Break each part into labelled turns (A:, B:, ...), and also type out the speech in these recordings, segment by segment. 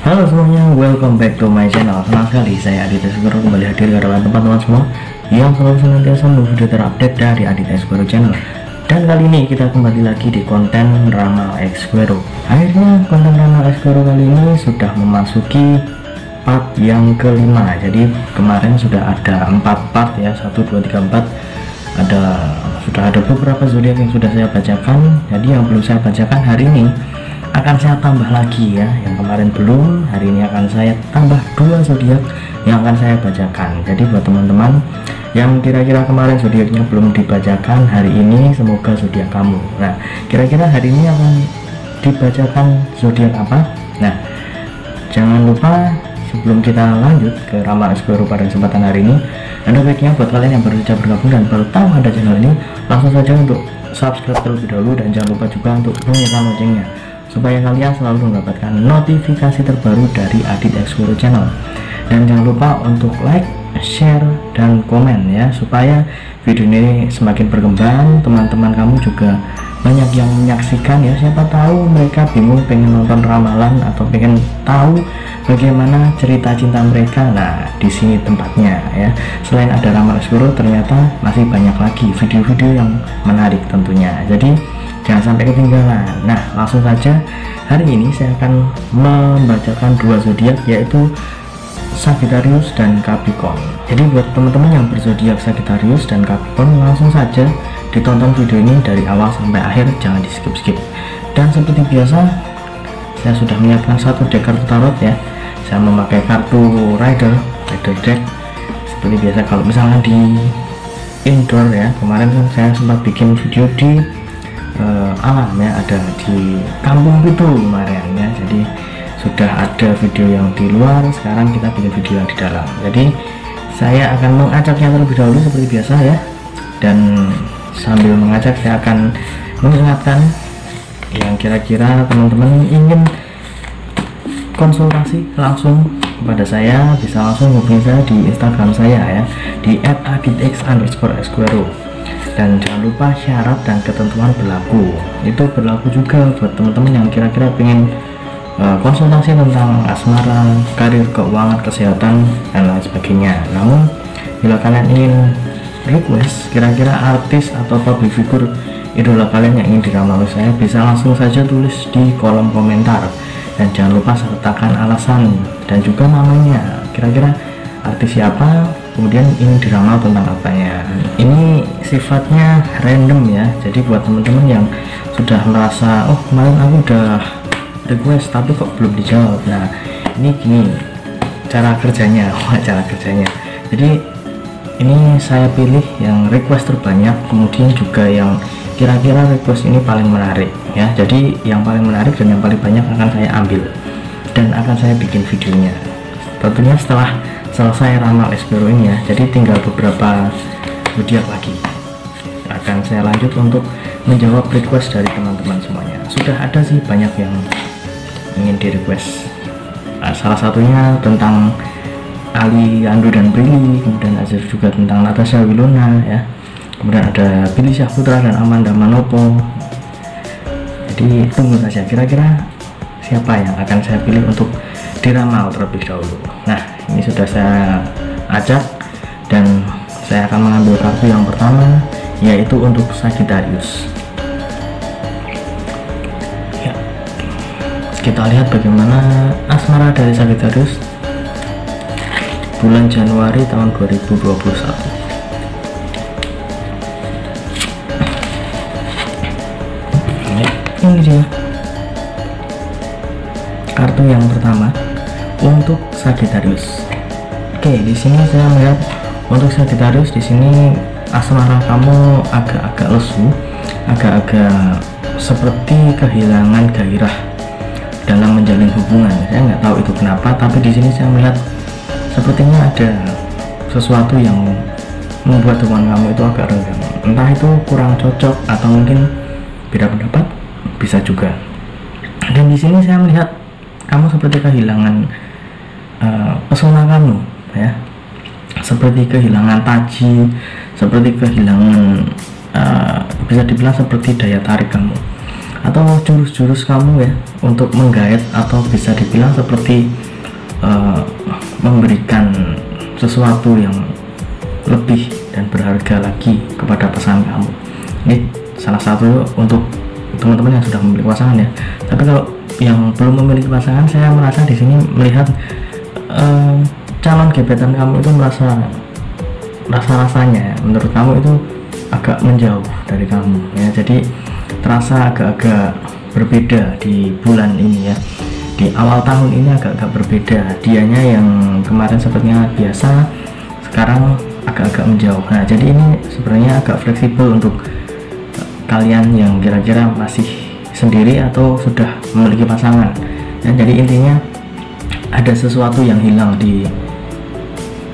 A: Halo semuanya, welcome back to my channel. Senang sekali saya Aditya Sugoro kembali hadir ke hadapan teman-teman semua yang selalu senantiasa menunggu video terupdate dari Aditya Sugoro channel. Dan kali ini kita kembali lagi di konten Ramal X Squero. Akhirnya konten Ramal X Squero kali ini sudah memasuki part yang kelima. Jadi kemarin sudah ada 4 part ya, 1, 2, 3, 4. Sudah ada beberapa zodiak yang sudah saya bacakan. Jadi yang belum saya bacakan hari ini akan saya tambah lagi ya, yang kemarin belum, hari ini akan saya tambah 2 zodiak yang akan saya bacakan. Jadi buat teman-teman yang kira-kira kemarin zodiaknya belum dibacakan, hari ini semoga zodiak kamu. Nah, kira-kira hari ini akan dibacakan zodiak apa? Nah, jangan lupa sebelum kita lanjut ke Ramal X Squero pada kesempatan hari ini, ada baiknya buat kalian yang baru saja bergabung dan baru tahu ada channel ini, langsung saja untuk subscribe terlebih dahulu, dan jangan lupa juga untuk bunyikan loncengnya supaya kalian selalu mendapatkan notifikasi terbaru dari Aditya X Squero channel. Dan jangan lupa untuk like, share, dan komen ya, supaya video ini semakin berkembang. Teman-teman kamu juga banyak yang menyaksikan ya, siapa tahu mereka bingung pengen nonton ramalan atau pengen tahu bagaimana cerita cinta mereka. Nah, di sini tempatnya ya. Selain ada Ramal X Squero, ternyata masih banyak lagi video-video yang menarik tentunya. Jadi jangan sampai ketinggalan. Nah, langsung saja hari ini saya akan membacakan 2 zodiak, yaitu Sagittarius dan Capricorn. Jadi buat teman-teman yang berzodiak Sagittarius dan Capricorn, langsung saja ditonton video ini dari awal sampai akhir, jangan di skip-skip. Dan seperti biasa, saya sudah menyiapkan 1 deck kartu tarot ya. Saya memakai kartu Rider deck. Seperti biasa kalau misalnya di indoor ya, kemarin kan saya sempat bikin video di alam ya, ada di kampung itu kemarin ya. Jadi sudah ada video yang di luar, sekarang kita bikin video yang di dalam. Jadi saya akan mengajaknya terlebih dahulu seperti biasa ya, dan sambil mengajak saya akan mengingatkan yang kira-kira teman-teman ingin konsultasi langsung kepada saya, bisa langsung hubungi saya di Instagram saya ya, di @aditx_squero. Dan jangan lupa syarat dan ketentuan berlaku, itu berlaku juga buat teman-teman yang kira-kira pengen konsultasi tentang asmara, karir, keuangan, kesehatan, dan lain sebagainya. Namun bila kalian ingin request kira-kira artis atau public figure idola kalian yang ingin diramal oleh saya, bisa langsung saja tulis di kolom komentar, dan jangan lupa sertakan alasan dan juga namanya, kira-kira artis siapa, kemudian ingin diramal tentang apanya. Ini sifatnya random ya, jadi buat teman-teman yang sudah merasa, oh kemarin aku udah request tapi kok belum dijawab, nah ini gini cara kerjanya. Jadi ini saya pilih yang request terbanyak, kemudian juga yang kira-kira request ini paling menarik ya. Jadi yang paling menarik dan yang paling banyak akan saya ambil dan akan saya bikin videonya, tentunya setelah selesai Ramal X Squero ini ya. Jadi tinggal beberapa zodiak lagi akan saya lanjut untuk menjawab request dari teman-teman semuanya. Sudah ada sih banyak yang ingin di request, salah satunya tentang Ali Andu dan Prilly, kemudian ada juga tentang Natasha Wilona ya, kemudian ada Billy Syahputra dan Amanda Manopo. Jadi tunggu saja kira-kira siapa yang akan saya pilih untuk diramal terlebih dahulu. Nah, ini sudah saya ajak dan saya akan mengambil kartu yang pertama, yaitu untuk Sagittarius ya. Kita lihat bagaimana asmara dari Sagittarius bulan Januari tahun 2021. Ini dia kartu yang pertama untuk Sagittarius. Oke, di sini saya melihat untuk Sagittarius, di sini asmara kamu agak-agak lesu, agak-agak seperti kehilangan gairah dalam menjalin hubungan. Saya nggak tahu itu kenapa, tapi di sini saya melihat sepertinya ada sesuatu yang membuat hubungan kamu itu agak renggang. Entah itu kurang cocok atau mungkin beda pendapat, bisa juga. Dan di sini saya melihat kamu seperti kehilangan pesona kamu ya, seperti kehilangan taji, seperti kehilangan bisa dibilang seperti daya tarik kamu. atau jurus-jurus kamu ya untuk menggait, atau bisa dibilang seperti memberikan sesuatu yang lebih dan berharga lagi kepada pasangan kamu. Ini salah satu untuk teman-teman yang sudah memiliki pasangan ya. Tapi kalau yang belum memiliki pasangan, saya merasa di sini melihat calon gebetan kamu itu rasanya menurut kamu itu agak menjauh dari kamu ya. Jadi terasa agak-agak berbeda di bulan ini ya. Di awal tahun ini agak-agak berbeda. Dianya yang kemarin sepertinya biasa, sekarang agak-agak menjauh. Nah, jadi ini sebenarnya agak fleksibel untuk kalian yang kira-kira masih sendiri atau sudah memiliki pasangan ya. Jadi intinya ada sesuatu yang hilang di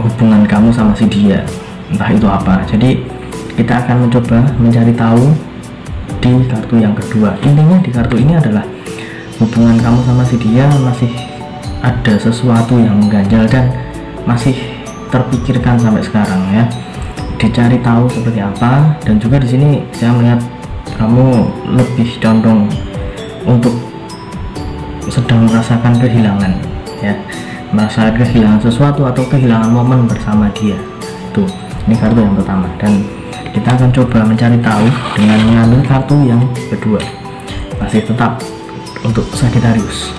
A: hubungan kamu sama si dia, entah itu apa. Jadi kita akan mencoba mencari tahu di kartu yang kedua. Intinya di kartu ini adalah hubungan kamu sama si dia masih ada sesuatu yang mengganjal dan masih terpikirkan sampai sekarang ya. Dicari tahu seperti apa. Dan juga di sini saya melihat kamu lebih condong untuk sedang merasakan kehilangan ya, merasa kehilangan sesuatu atau kehilangan momen bersama dia. Tuh, ini kartu yang pertama, dan kita akan coba mencari tahu dengan mengambil kartu yang kedua. Masih tetap untuk Sagittarius.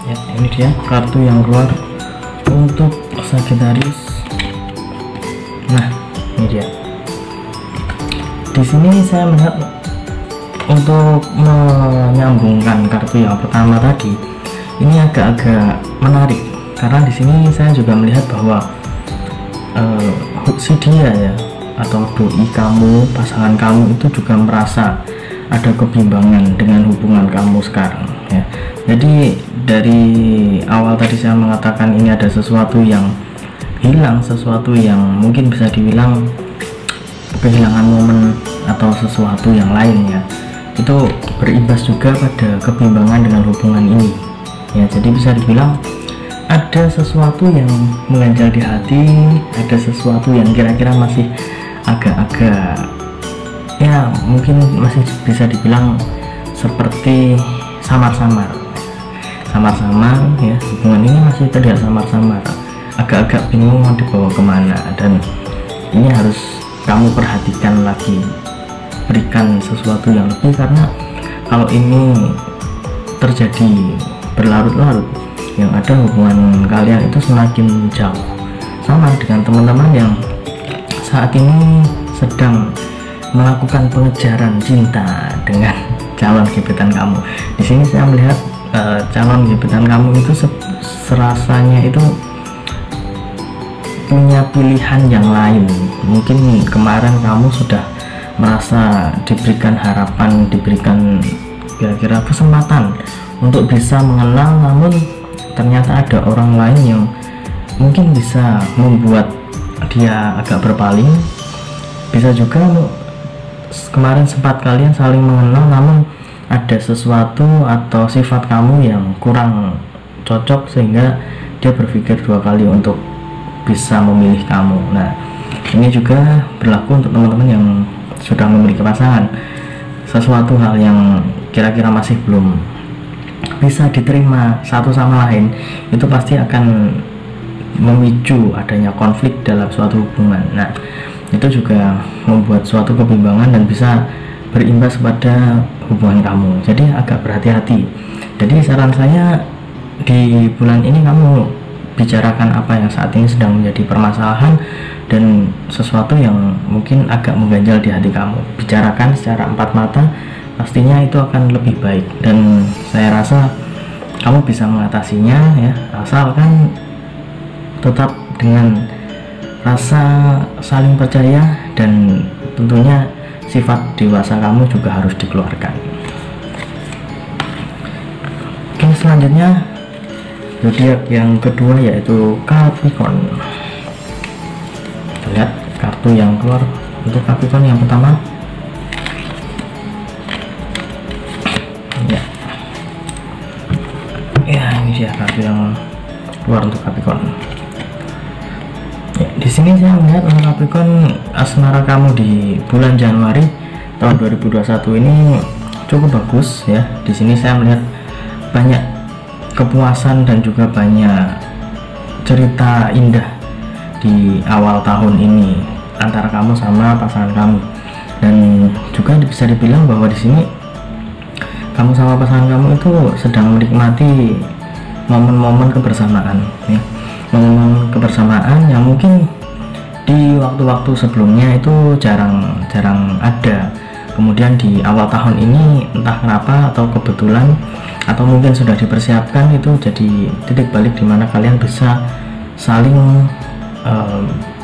A: Ya, ini dia kartu yang keluar untuk Sagittarius. Nah, ini dia. Di sini saya melihat untuk menyambungkan kartu yang pertama tadi, ini agak-agak menarik karena di sini saya juga melihat bahwa si dia ya, atau doi kamu, pasangan kamu itu juga merasa ada kebimbangan dengan hubungan kamu sekarang ya. Jadi dari awal tadi saya mengatakan ini ada sesuatu yang hilang, sesuatu yang mungkin bisa dibilang kehilangan momen atau sesuatu yang lain ya, itu berimbas juga pada kebimbangan dengan hubungan ini ya. Jadi bisa dibilang ada sesuatu yang mengganjal di hati, ada sesuatu yang kira-kira masih agak-agak ya, mungkin masih bisa dibilang seperti samar-samar ya. Hubungan ini masih terlihat samar-samar, agak-agak bingung mau dibawa kemana, dan ini harus kamu perhatikan lagi, berikan sesuatu yang lebih, karena kalau ini terjadi berlarut-larut, yang ada hubungan kalian itu semakin jauh. Sama dengan teman-teman yang saat ini sedang melakukan pengejaran cinta dengan calon gebetan kamu. Di sini saya melihat calon gebetan kamu itu serasanya itu punya pilihan yang lain. Mungkin kemarin kamu sudah merasa diberikan harapan, diberikan kira-kira kesempatan untuk bisa mengenal, namun ternyata ada orang lain yang mungkin bisa membuat dia agak berpaling. Bisa juga kemarin sempat kalian saling mengenal, namun ada sesuatu atau sifat kamu yang kurang cocok sehingga dia berpikir dua kali untuk bisa memilih kamu. Nah, ini juga berlaku untuk teman-teman yang sudah memiliki pasangan. Sesuatu hal yang kira-kira masih belum bisa diterima satu sama lain, itu pasti akan memicu adanya konflik dalam suatu hubungan. Nah, itu juga membuat suatu kebimbangan dan bisa berimbas pada hubungan kamu. Jadi agak berhati-hati. Jadi saran saya di bulan ini kamu bicarakan apa yang saat ini sedang menjadi permasalahan dan sesuatu yang mungkin agak mengganjal di hati kamu. Bicarakan secara empat mata, pastinya itu akan lebih baik, dan saya rasa kamu bisa mengatasinya ya, asalkan tetap dengan rasa saling percaya, dan tentunya sifat dewasa kamu juga harus dikeluarkan. Oke, selanjutnya zodiak yang kedua yaitu Capricorn. Lihat kartu yang keluar untuk Capricorn yang pertama. Ya, ini dia kartu yang keluar untuk Capricorn. Ya, di sini saya melihat untuk Capricorn, asmara kamu di bulan Januari tahun 2021 ini cukup bagus ya. Di sini saya melihat banyak kepuasan dan juga banyak cerita indah di awal tahun ini antara kamu sama pasangan kamu. Dan juga bisa dibilang bahwa di sini kamu sama pasangan kamu itu sedang menikmati momen-momen kebersamaan ya. Momen kebersamaan yang mungkin di waktu-waktu sebelumnya itu jarang ada. Kemudian di awal tahun ini entah kenapa atau kebetulan atau mungkin sudah dipersiapkan, itu jadi titik balik di mana kalian bisa saling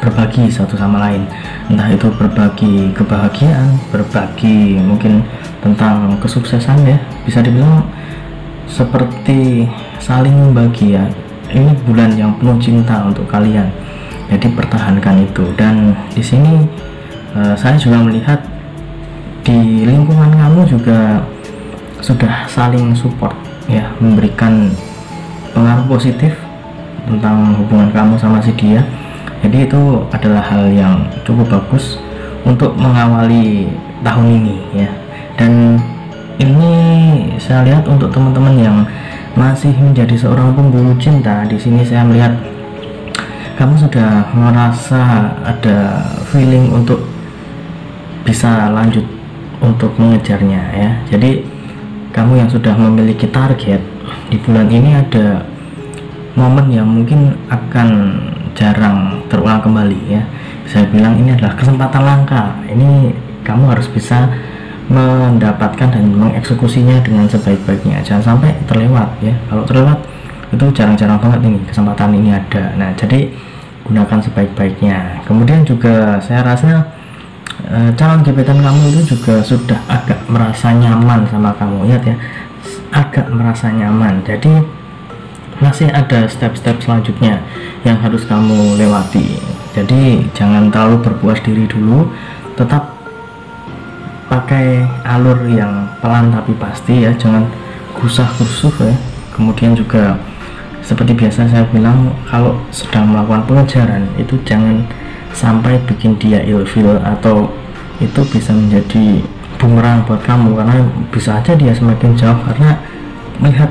A: berbagi satu sama lain. Entah itu berbagi kebahagiaan, berbagi mungkin tentang kesuksesan ya. Bisa dibilang seperti saling membagi ya. Ini bulan yang penuh cinta untuk kalian. Jadi pertahankan itu. Dan di sini saya juga melihat di lingkungan kamu juga sudah saling support ya, memberikan pengaruh positif tentang hubungan kamu sama si dia. Jadi itu adalah hal yang cukup bagus untuk mengawali tahun ini ya. Dan ini saya lihat untuk teman-teman yang masih menjadi seorang pemburu cinta, di sini saya melihat kamu sudah merasa ada feeling untuk bisa lanjut untuk mengejarnya ya. Jadi kamu yang sudah memiliki target di bulan ini, ada momen yang mungkin akan jarang terulang kembali ya. Saya bilang ini adalah kesempatan langka. Ini kamu harus bisa mendapatkan dan mengeksekusinya dengan sebaik-baiknya. Jangan sampai terlewat ya. Kalau terlewat itu jarang-jarang banget ini kesempatan ini ada. Nah, jadi gunakan sebaik-baiknya. Kemudian juga saya rasa calon gebetan kamu itu juga sudah agak merasa nyaman sama kamu. Lihat ya, agak merasa nyaman. Jadi masih ada step-step selanjutnya yang harus kamu lewati. Jadi jangan terlalu berpuas diri dulu, tetap pakai alur yang pelan tapi pasti ya, jangan gusah-gusuh ya. Kemudian juga seperti biasa saya bilang, kalau sedang melakukan pengejaran itu jangan sampai bikin dia ilfil, atau itu bisa menjadi bumerang buat kamu, karena bisa aja dia semakin jauh karena melihat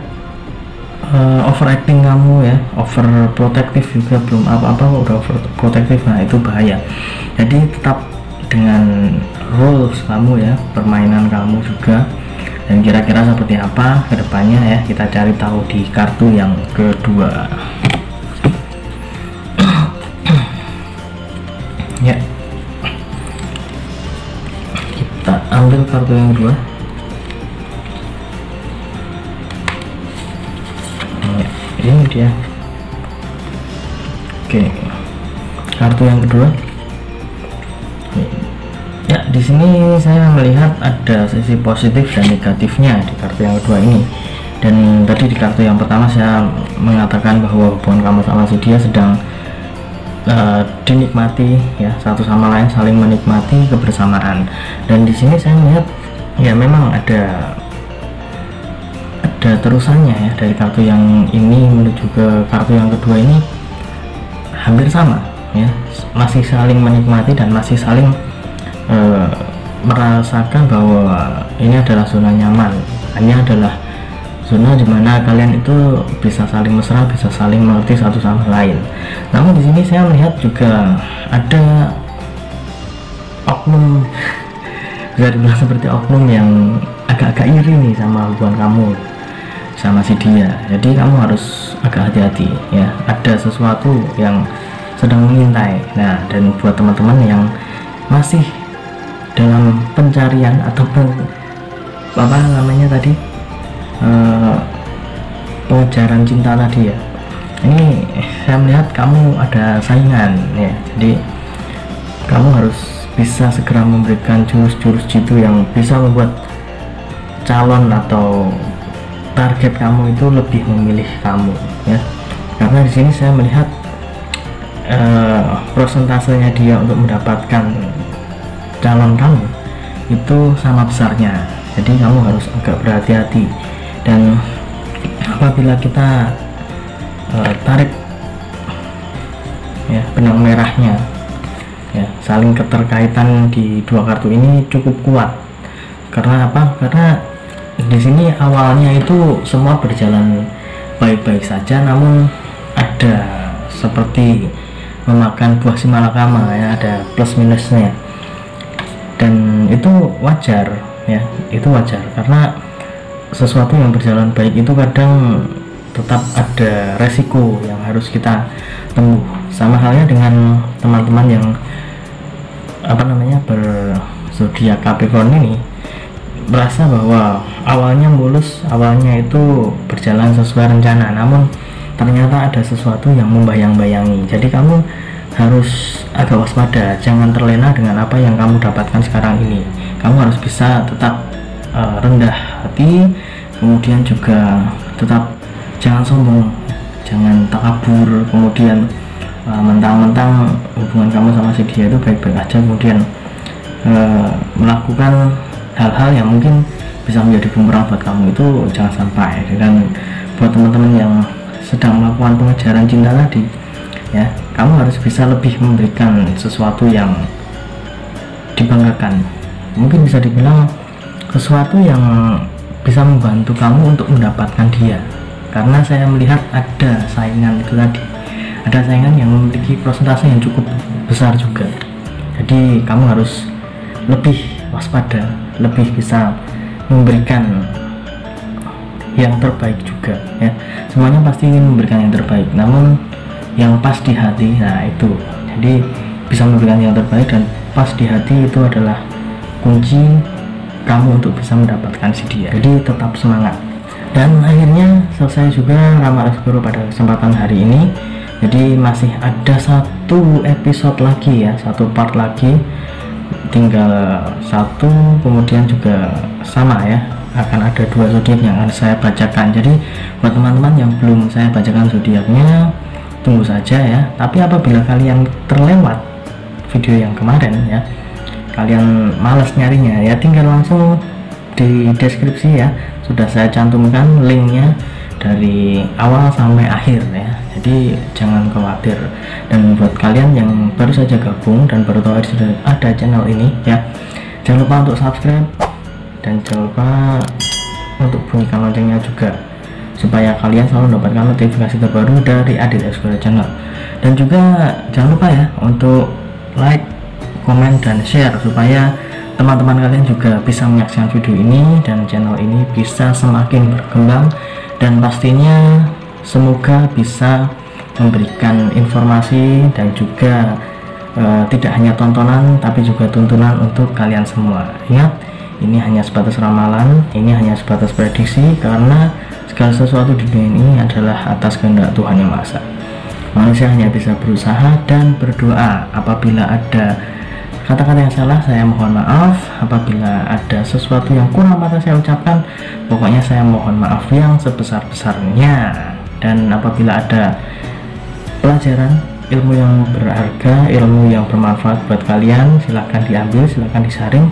A: overacting kamu ya, overprotective juga, belum apa-apa udah overprotective. Nah itu bahaya. Jadi tetap dengan rules kamu ya, permainan kamu juga. Dan kira-kira seperti apa kedepannya ya, kita cari tahu di kartu yang kedua. Ya, kita ambil kartu yang kedua. Ini dia. Oke, kartu yang kedua. Ya, di sini saya melihat ada sisi positif dan negatifnya di kartu yang kedua ini. Dan tadi di kartu yang pertama saya mengatakan bahwa hubungan kamu sama si dia sedang dinikmati ya, satu sama lain saling menikmati kebersamaan. Dan di sini saya melihat ya memang ada terusannya ya, dari kartu yang ini menuju ke kartu yang kedua ini hampir sama ya, masih saling menikmati dan masih saling merasakan bahwa ini adalah zona nyaman. Ini adalah zona dimana kalian itu bisa saling mesra, bisa saling mengerti satu sama lain. Namun di sini saya melihat juga ada oknum, bisa dibilang seperti oknum yang agak-agak iri nih sama hubungan kamu sama si dia. Jadi kamu harus agak hati-hati ya, ada sesuatu yang sedang mengintai. Nah, dan buat teman-teman yang masih dalam pencarian ataupun apa namanya tadi, pengejaran cinta tadi ya, ini saya melihat kamu ada saingan ya. Jadi kamu harus bisa segera memberikan jurus-jurus jitu yang bisa membuat calon atau target kamu itu lebih memilih kamu ya. Karena di sini saya melihat prosentasenya dia untuk mendapatkan calon kamu itu sama besarnya. Jadi kamu harus agak berhati-hati. Dan apabila kita tarik ya, benang merahnya ya, saling keterkaitan di dua kartu ini cukup kuat. Karena apa? Karena di sini awalnya itu semua berjalan baik-baik saja, namun ada seperti memakan buah si malakama ya, ada plus minusnya, dan itu wajar ya, itu wajar karena sesuatu yang berjalan baik itu kadang tetap ada resiko yang harus kita tempuh. Sama halnya dengan teman-teman yang berzodiak Capricorn ini, merasa bahwa awalnya mulus, awalnya itu berjalan sesuai rencana, namun ternyata ada sesuatu yang membayang-bayangi. Jadi kamu harus agak waspada, jangan terlena dengan apa yang kamu dapatkan sekarang ini. Kamu harus bisa tetap rendah hati, kemudian juga tetap jangan sombong, jangan takabur, kemudian mentang-mentang hubungan kamu sama si dia itu baik-baik aja, kemudian melakukan hal-hal yang mungkin bisa menjadi bumerang buat kamu, itu jangan sampai. Dan buat teman-teman yang sedang melakukan pengejaran cinta tadi ya, kamu harus bisa lebih memberikan sesuatu yang dibanggakan, mungkin bisa dibilang sesuatu yang bisa membantu kamu untuk mendapatkan dia. Karena saya melihat ada saingan itu tadi, ada saingan yang memiliki persentase yang cukup besar juga. Jadi kamu harus lebih waspada, lebih bisa memberikan yang terbaik juga ya. Semuanya pasti ingin memberikan yang terbaik, namun yang pas di hati, nah itu. Jadi bisa memberikan yang terbaik dan pas di hati itu adalah kunci kamu untuk bisa mendapatkan si dia. Jadi tetap semangat. Dan akhirnya selesai juga ramalan Guru pada kesempatan hari ini. Jadi masih ada satu episode lagi ya, satu part lagi, tinggal satu, kemudian juga sama ya, akan ada 2 zodiak yang akan saya bacakan. Jadi buat teman-teman yang belum saya bacakan zodiaknya, tunggu saja ya. Tapi apabila kalian terlewat video yang kemarin ya, kalian malas nyarinya ya, tinggal langsung di deskripsi ya, sudah saya cantumkan linknya dari awal sampai akhir ya. Jadi jangan khawatir. Dan buat kalian yang baru saja gabung dan baru tahu sudah ada channel ini ya, jangan lupa untuk subscribe dan jangan lupa untuk bunyikan loncengnya juga, supaya kalian selalu mendapatkan notifikasi terbaru dari Adit Esquire Channel. Dan juga jangan lupa ya untuk like, komen, dan share supaya teman-teman kalian juga bisa menyaksikan video ini dan channel ini bisa semakin berkembang, dan pastinya semoga bisa memberikan informasi dan juga tidak hanya tontonan tapi juga tuntunan untuk kalian semua. Ingat, ini hanya sebatas ramalan, ini hanya sebatas prediksi, karena segala sesuatu di dunia ini adalah atas kehendak Tuhan Yang Maha Esa. Manusia hanya bisa berusaha dan berdoa. Apabila ada kata-kata yang salah, saya mohon maaf. Apabila ada sesuatu yang kurang patut saya ucapkan, pokoknya saya mohon maaf yang sebesar-besarnya. Dan apabila ada pelajaran, ilmu yang berharga, ilmu yang bermanfaat buat kalian, silahkan diambil, silahkan disaring,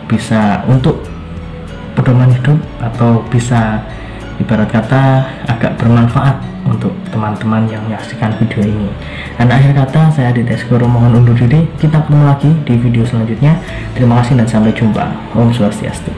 A: bisa untuk pedoman hidup atau bisa ibarat kata agak bermanfaat untuk teman-teman yang menyaksikan video ini. Dan akhir kata, saya Adit Esquire mohon undur diri. Kita ketemu lagi di video selanjutnya. Terima kasih dan sampai jumpa. Om Swastiastu.